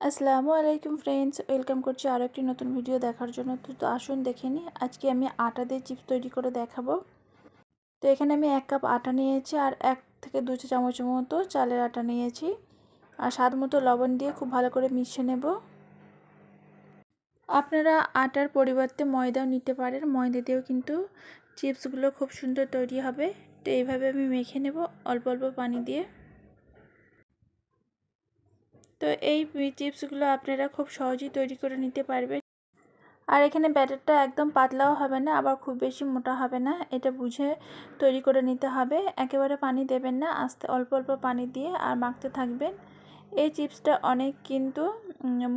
আসসালামু আলাইকুম friends, welcome করছি আরও একটি নতুন ভিডিও দেখার জন্য। তো আসুন দেখে নিই, আজকে আমি আটা দিয়ে চিপস তৈরি করে দেখাবো। তো এখানে আমি 1 কাপ আটা নিয়েছি আর 1 থেকে 2 চা চামচের মতো চালের আটা নিয়েছি, আর স্বাদ মতো লবণ দিয়ে খুব ভালো করে মিশিয়ে নেব। আপনারা আটার পরিবর্তে ময়দাও নিতে পারেন, ময়দা দিয়েও কিন্তু চিপসগুলো খুব সুন্দর তৈরি হবে। তো এইভাবে আমি মেখে নেব অল্প অল্প পানি দিয়ে। তো এই চিপসগুলো আপনারা খুব সহজেই তৈরি করে নিতে পারবেন। আর এখানে ব্যাটারটা একদম পাতলাও হবে না, আবার খুব বেশি মোটা হবে না, এটা বুঝে তৈরি করে নিতে হবে। একেবারে পানি দেবেন না, আস্তে অল্প অল্প পানি দিয়ে আর মাখতে থাকবেন। এই চিপসটা অনেক কিন্তু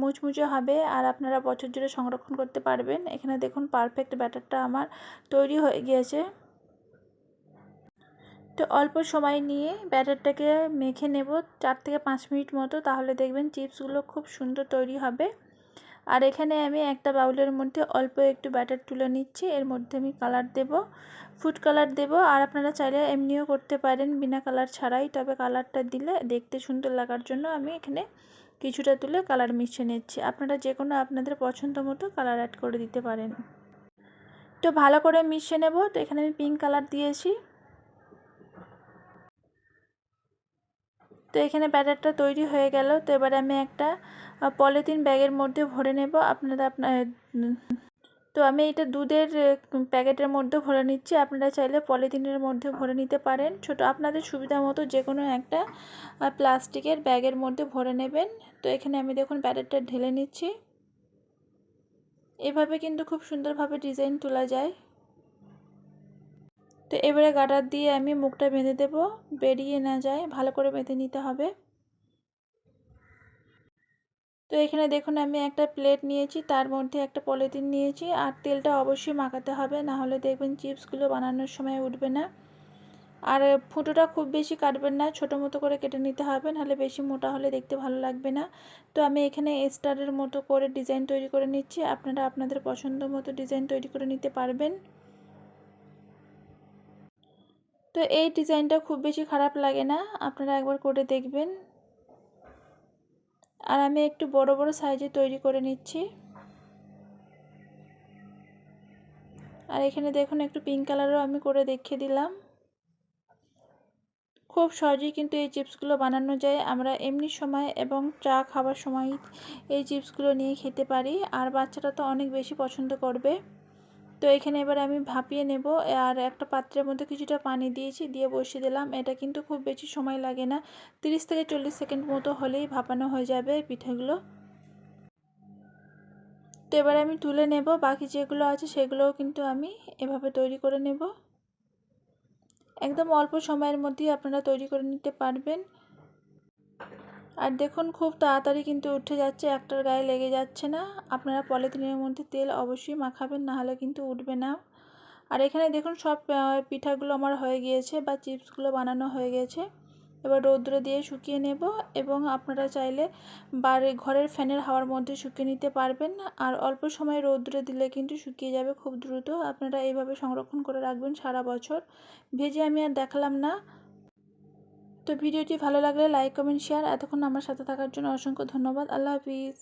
মুচমুচে হবে আর আপনারা বছর জুড়ে সংরক্ষণ করতে পারবেন। এখানে দেখুন পারফেক্ট ব্যাটারটা আমার তৈরি হয়ে গিয়েছে। তো অল্প সময় নিয়ে ব্যাটারটাকে মেখে নেব 4 থেকে 5 মিনিট মতো, তাহলে দেখবেন চিপসগুলো খুব সুন্দর তৈরি হবে। আর এখানে আমি একটা বাউলের মধ্যে অল্প একটু ব্যাটার তুলে নিচ্ছি, এর মধ্যে আমি কালার দেব, ফুড কালার দেব। আর আপনারা চাইলে এমনিও করতে পারেন বিনা কালার ছাড়াই, তবে কালারটা দিলে দেখতে সুন্দর লাগার জন্য আমি এখানে কিছুটা তুলে কালার মিশিয়ে নিচ্ছি। আপনারা যে কোনো আপনাদের পছন্দ মতো কালার অ্যাড করে দিতে পারেন। তো ভালো করে মিশিয়ে নেব। তো এখানে আমি পিঙ্ক কালার দিয়েছি। তো এখানে ব্যাটারটা তৈরি হয়ে গেল। তো এবারে আমি একটা পলিথিন ব্যাগের মধ্যে ভরে নেব। তো আমি এটা দুধের প্যাকেটের মধ্যে ভরে নিচ্ছি, আপনারা চাইলে পলিথিনের মধ্যে ভরে নিতে পারেন। ছোট আপনাদের সুবিধা মতো যে কোনো একটা প্লাস্টিকের ব্যাগের মধ্যে ভরে নেবেন। তো এখানে আমি দেখুন ব্যাটারটা ঢেলে নিচ্ছি। এভাবে কিন্তু খুব সুন্দরভাবে ডিজাইন তোলা যায়। তো এবারে গার্ডার দিয়ে আমি মুখটা বেঁধে দেব, বেরিয়ে না যায়, ভালো করে বেঁধে নিতে হবে। তো এখানে দেখুন আমি একটা প্লেট নিয়েছি, তার মধ্যে একটা পলিথিন নিয়েছি, আর তেলটা অবশ্যই মাখাতে হবে, না হলে দেখবেন চিপসগুলো বানানোর সময় উঠবে না। আর ফুটোটা খুব বেশি কাটবেন না, ছোটো মতো করে কেটে নিতে হবে, নাহলে বেশি মোটা হলে দেখতে ভালো লাগবে না। তো আমি এখানে স্টারের মতো করে ডিজাইন তৈরি করে নিচ্ছি, আপনারা আপনাদের পছন্দ মতো ডিজাইন তৈরি করে নিতে পারবেন। তো এই ডিজাইনটা খুব বেশি খারাপ লাগে না, আপনারা একবার করে দেখবেন। আর আমি একটু বড় বড় সাইজে তৈরি করে নিচ্ছি। আর এখানে দেখুন একটু পিঙ্ক কালারও আমি করে দেখিয়ে দিলাম। খুব সহজেই কিন্তু এই চিপসগুলো বানানো যায়। আমরা এমনি সময় এবং চা খাবার সময় এই চিপসগুলো নিয়ে খেতে পারি, আর বাচ্চারা তো অনেক বেশি পছন্দ করবে। তো এখানে এবার আমি ভাপিয়ে নেব, আর একটা পাত্রের মধ্যে কিছুটা পানি দিয়েছি, দিয়ে বসিয়ে দিলাম। এটা কিন্তু খুব বেশি সময় লাগে না, 30 থেকে 40 সেকেন্ড মতো হলেই ভাপানো হয়ে যাবে পিঠাগুলো। তো এবার আমি তুলে নেব, বাকি যেগুলো আছে সেগুলোও কিন্তু আমি এভাবে তৈরি করে নেব। একদম অল্প সময়ের মধ্যেই আপনারা তৈরি করে নিতে পারবেন। আর দেখুন খুব তাড়াতাড়ি কিন্তু উঠে যাচ্ছে, একটার গায়ে লেগে যাচ্ছে না। আপনারা পলিথিনের মধ্যে তেল অবশ্যই মাখাবেন, না হলে কিন্তু উঠবে না। আর এখানে দেখুন সব পিঠাগুলো আমার হয়ে গিয়েছে বা চিপসগুলো বানানো হয়ে গেছে। এবার রৌদ্রে দিয়ে শুকিয়ে নেব, এবং আপনারা চাইলে ঘরের ফ্যানের হাওয়ার মধ্যে শুকিয়ে নিতে পারবেন। আর অল্প সময় রৌদ্রে দিলে কিন্তু শুকিয়ে যাবে খুব দ্রুত। আপনারা এইভাবে সংরক্ষণ করে রাখবেন সারা বছর। ভেজে আমি আর দেখালাম না। তো ভিডিওটি ভালো লাগলে লাইক কমেন্ট শেয়ার। এতক্ষণ আমার সাথে থাকার জন্য অসংখ্য ধন্যবাদ। আল্লাহ হাফিজ।